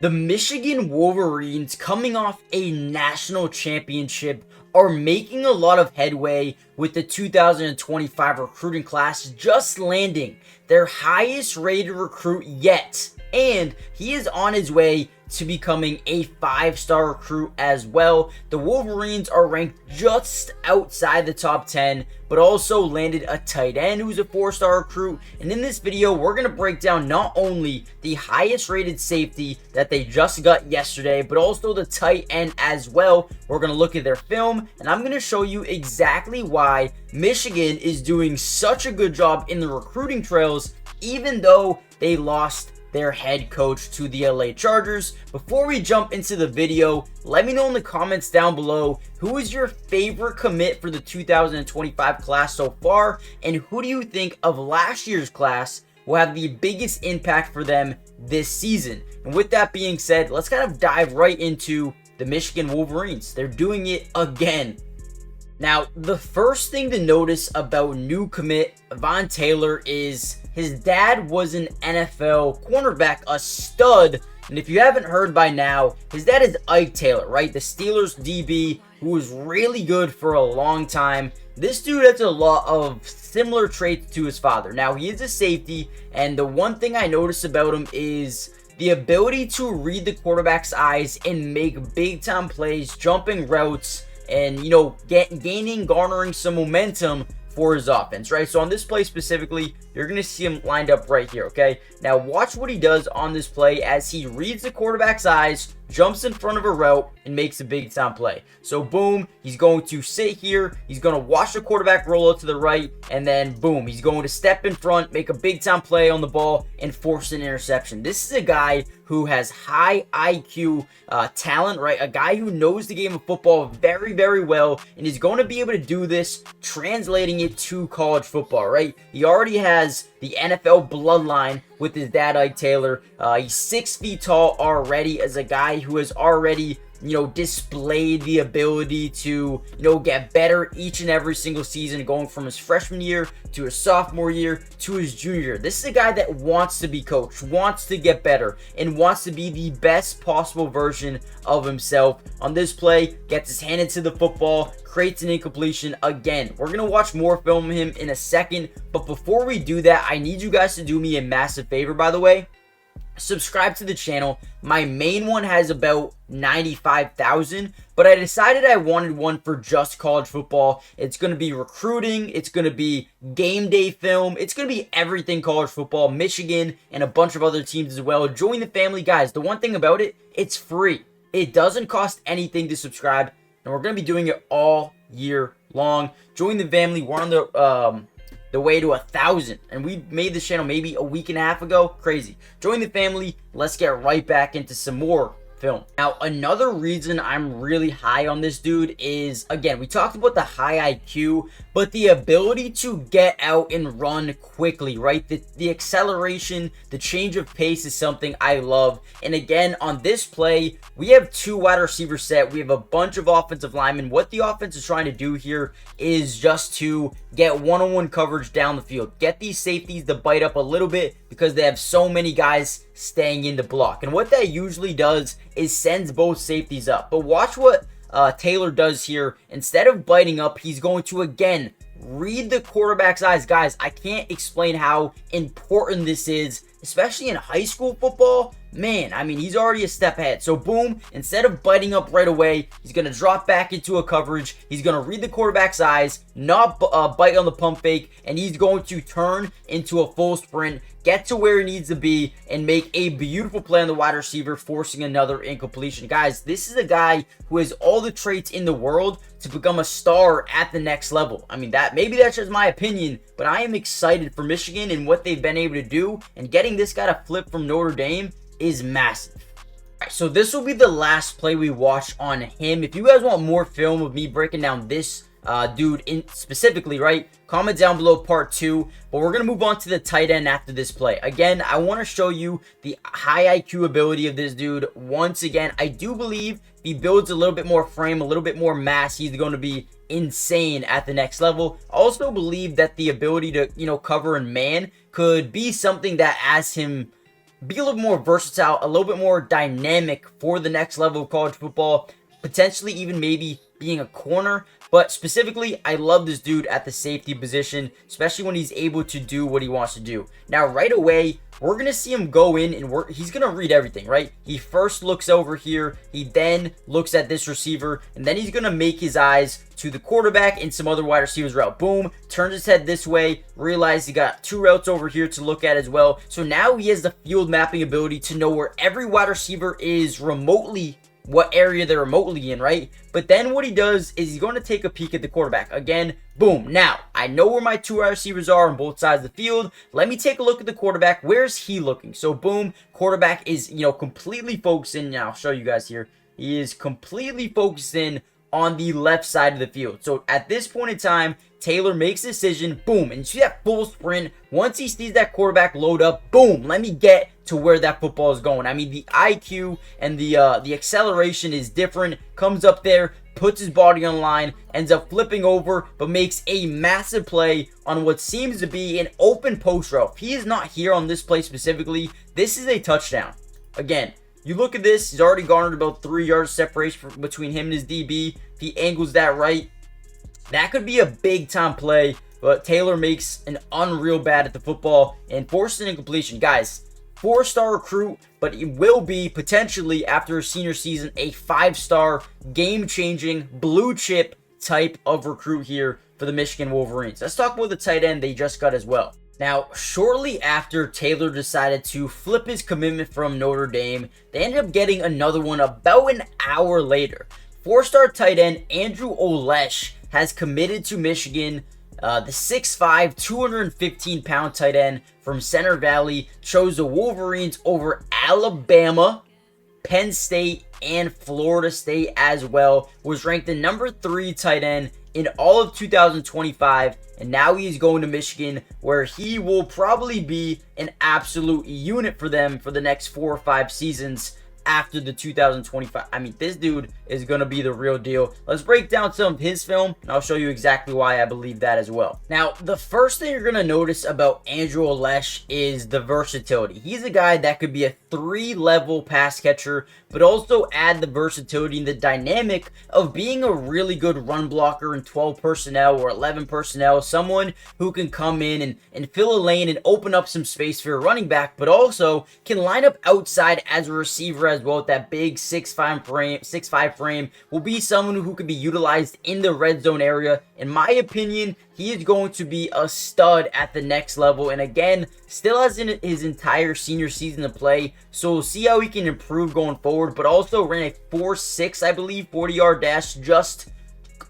The Michigan Wolverines, coming off a national championship, are making a lot of headway with the 2025 recruiting class just landing their highest rated recruit yet. And he is on his way to becoming a 5-star recruit as well. The Wolverines are ranked just outside the top 10, but also landed a tight end who's a 4-star recruit. And in this video, we're going to break down not only the highest rated safety that they just got yesterday, but also the tight end as well. We're going to look at their film, and I'm going to show you exactly why Michigan is doing such a good job in the recruiting trails, even though they lost their head coach to the LA Chargers. Before we jump into the video, let me know in the comments down below who is your favorite commit for the 2025 class so far, and who do you think of last year's class will have the biggest impact for them this season. And with that being said, let's kind of dive right into the Michigan Wolverines. They're doing it again. Now, the first thing to notice about new commit Von Taylor is his dad was an NFL cornerback, a stud. And if you haven't heard by now, his dad is Ike Taylor, right? The Steelers DB who was really good for a long time. This dude has a lot of similar traits to his father. Now, he is a safety, and the one thing I notice about him is the ability to read the quarterback's eyes and make big-time plays, jumping routes, and, you know, garnering some momentum for his offense, right? So on this play specifically, you're going to see him lined up right here, okay? Now watch what he does on this play as he reads the quarterback's eyes, jumps in front of a route, and makes a big time play. So boom, he's going to sit here, he's going to watch the quarterback roll out to the right, and then boom, he's going to step in front, make a big time play on the ball, and force an interception. This is a guy who has high IQ talent, right? A guy who knows the game of football very, very well, and is going to be able to do this, translating it to college football, right? He already has the NFL bloodline with his dad, Ike Taylor. He's 6 feet tall already, as a guy who has already, you know, displayed the ability to, you know, get better each and every single season, going from his freshman year to his sophomore year to his junior year. This is a guy that wants to be coached, wants to get better, and wants to be the best possible version of himself. On this play, gets his hand into the football, creates an incompletion again. We're going to watch more film of him in a second, but before we do that, I need you guys to do me a massive favor, by the way. Subscribe to the channel. My main one has about 95,000, but I decided I wanted one for just college football. It's going to be recruiting, it's going to be game day film, it's going to be everything college football, Michigan, and a bunch of other teams as well. Join the family, guys. The one thing about it, it's free. It doesn't cost anything to subscribe, and we're going to be doing it all year long. Join the family. We're on the way to 1,000, and we made this channel maybe a week and a half ago. Crazy. Join the family. Let's get right back into some more film. Now, another reason I'm really high on this dude is, again, we talked about the high IQ, but the ability to get out and run quickly, right? The acceleration, the change of pace is something I love. And again, on this play, we have 2 wide receivers set. We have a bunch of offensive linemen. What the offense is trying to do here is just to get one-on-one coverage down the field. Get these safeties to bite up a little bit because they have so many guys staying in the block. And what that usually does is sends both safeties up. But watch what Taylor does here. Instead of biting up, he's going to, again, read the quarterback's eyes. Guys, I can't explain how important this is, especially in high school football. Man, I mean, he's already a step ahead. So boom, instead of biting up right away, he's going to drop back into a coverage. He's going to read the quarterback's eyes, not bite on the pump fake, and he's going to turn into a full sprint, get to where he needs to be, and make a beautiful play on the wide receiver, forcing another incompletion. Guys, this is a guy who has all the traits in the world to become a star at the next level. I mean, maybe that's just my opinion, but I am excited for Michigan and what they've been able to do, and getting this guy to flip from Notre Dame is massive. Alright, so this will be the last play we watch on him. If you guys want more film of me breaking down this dude in specifically, right, comment down below part 2. But we're going to move on to the tight end after this play. Again, I want to show you the high IQ ability of this dude. Once again, I do believe if he builds a little bit more frame, a little bit more mass, he's going to be insane at the next level. I also believe that the ability to, you know, cover in man could be something that, as him be a little more versatile, a little bit more dynamic for the next level of college football, potentially even maybe being a corner. But specifically, I love this dude at the safety position, especially when he's able to do what he wants to do. Now, right away, we're going to see him go in and he's going to read everything, right? He first looks over here, he then looks at this receiver, and then he's going to make his eyes to the quarterback and some other wide receivers route. Boom, turns his head this way, realize he got two routes over here to look at as well. So now he has the field mapping ability to know where every wide receiver is remotely, what area they're remotely in, right? But then what he does is he's going to take a peek at the quarterback. Again, boom. Now, I know where my two wide receivers are on both sides of the field. Let me take a look at the quarterback. Where's he looking? So, boom, quarterback is, completely focused in. Now, I'll show you guys here. He is completely focused in on the left side of the field. So, at this point in time, Taylor makes a decision, boom, and you see that full sprint. Once he sees that quarterback load up, boom, let me get to where that football is going. I mean, the IQ and the acceleration is different. Comes up there, puts his body on the line, ends up flipping over, but makes a massive play on what seems to be an open post route. If he is not here on this play specifically, this is a touchdown. Again, you look at this, he's already garnered about 3 yards separation between him and his DB. If he angles that right, that could be a big-time play, but Taylor makes an unreal bat at the football and forces an incompletion. Guys, 4-star recruit, but he will be potentially, after his senior season, a 5-star, game-changing, blue-chip type of recruit here for the Michigan Wolverines. Let's talk about the tight end they just got as well. Now, shortly after Taylor decided to flip his commitment from Notre Dame, they ended up getting another one about an hour later. 4-star tight end Andrew Olesh has committed to Michigan. The 6'5", 215-pound tight end from Center Valley chose the Wolverines over Alabama, Penn State, and Florida State as well. Was ranked the number 3 tight end in all of 2025, and now he's going to Michigan, where he will probably be an absolute unit for them for the next 4 or 5 seasons after the 2025. I mean, this dude is going to be the real deal. Let's break down some of his film, and I'll show you exactly why I believe that as well. Now, the first thing you're going to notice about Andrew Olesh is the versatility. He's a guy that could be a 3-level pass catcher, but also add the versatility and the dynamic of being a really good run blocker in 12 personnel or 11 personnel, someone who can come in and fill a lane and open up some space for a running back, but also can line up outside as a receiver as well with that big 6'5" frame, will be someone who can be utilized in the red zone area. In my opinion, he is going to be a stud at the next level, and again, still has in his entire senior season to play, so we'll see how he can improve going forward, but also ran a 4.6, I believe, 40-yard dash, just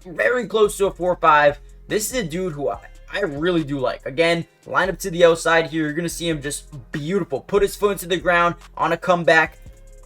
very close to a 4.5. This is a dude who I really do like. Again, line up to the outside here, you're going to see him just beautiful. Put his foot into the ground on a comeback.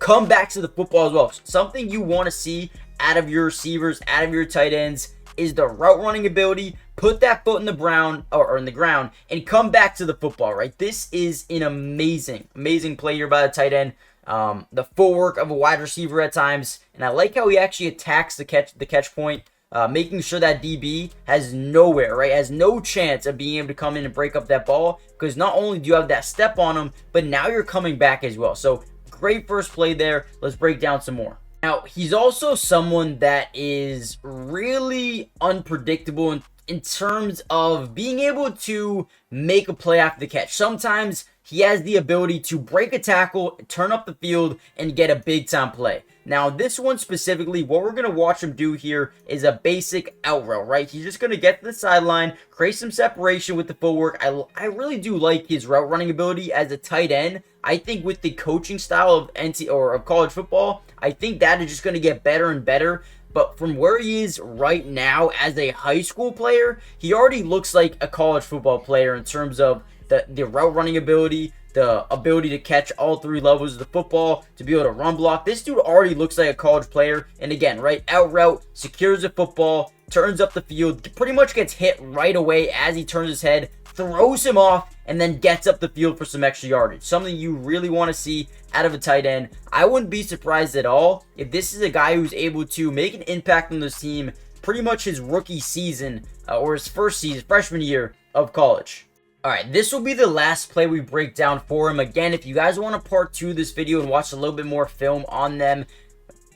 Come back to the football as well. Something you want to see out of your receivers, out of your tight ends, is the route running ability. Put that foot in the ground and come back to the football, right? This is an amazing play here by the tight end. The footwork of a wide receiver at times, and I like how he actually attacks the catch point, making sure that DB has nowhere, right? Has no chance of being able to come in and break up that ball, because not only do you have that step on him, but now you're coming back as well. So great first play there. Let's break down some more. Now, he's also someone that is really unpredictable in terms of being able to make a play after the catch. Sometimes he has the ability to break a tackle, turn up the field, and get a big-time play. Now, this one specifically, what we're going to watch him do here is a basic out route, right? He's just going to get to the sideline, create some separation with the footwork. I really do like his route running ability as a tight end. I think with the coaching style of college football, I think that is just going to get better and better. But from where he is right now as a high school player, he already looks like a college football player in terms of the route running ability, the ability to catch all 3 levels of the football, to be able to run block. This dude already looks like a college player. And again, right, out route, secures the football, turns up the field, pretty much gets hit right away as he turns his head, throws him off, and then gets up the field for some extra yardage. Something you really want to see out of a tight end. I wouldn't be surprised at all if this is a guy who's able to make an impact on this team, pretty much his rookie season, or his first season, freshman year of college. Alright, this will be the last play we break down for him. Again, if you guys want a part 2 of this video and watch a little bit more film on them,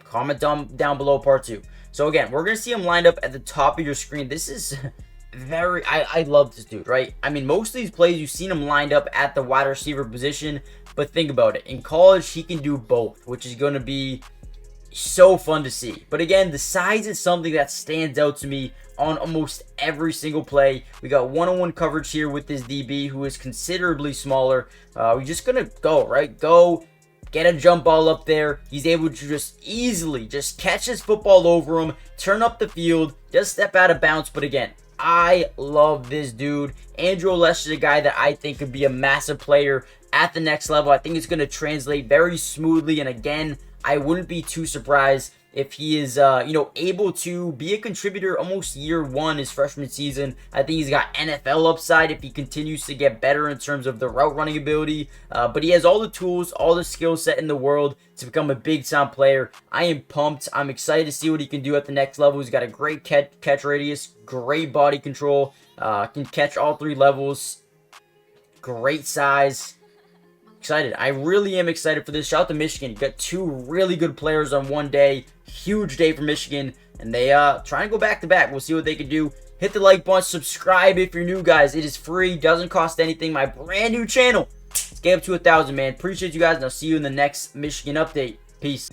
comment down below part 2. So again, we're going to see him lined up at the top of your screen. This is very, I love this dude, right? I mean, most of these plays, you've seen him lined up at the wide receiver position, but think about it. In college, he can do both, which is going to be so fun to see. But again, the size is something that stands out to me on almost every single play. We got one-on-one coverage here with this DB, who is considerably smaller. We're just going to go, right? Go. Get a jump ball up there. He's able to just easily just catch his football over him, turn up the field, just step out of bounds. But again, I love this dude. Andrew Olesh is a guy that I think could be a massive player at the next level. I think it's going to translate very smoothly. And again, I wouldn't be too surprised if he is, able to be a contributor almost year one, his freshman season. I think he's got NFL upside if he continues to get better in terms of the route running ability. But he has all the tools, all the skill set in the world to become a big-time player. I am pumped. I'm excited to see what he can do at the next level. He's got a great catch radius, great body control, can catch all 3 levels, great size. Excited. I really am excited for this. Shout out to Michigan. You got 2 really good players on one day. Huge day for Michigan. And they trying to go back to back. We'll see what they can do. Hit the like button. Subscribe if you're new, guys. It is free. Doesn't cost anything. My brand new channel. Let's get up to 1,000, man. Appreciate you guys. And I'll see you in the next Michigan update. Peace.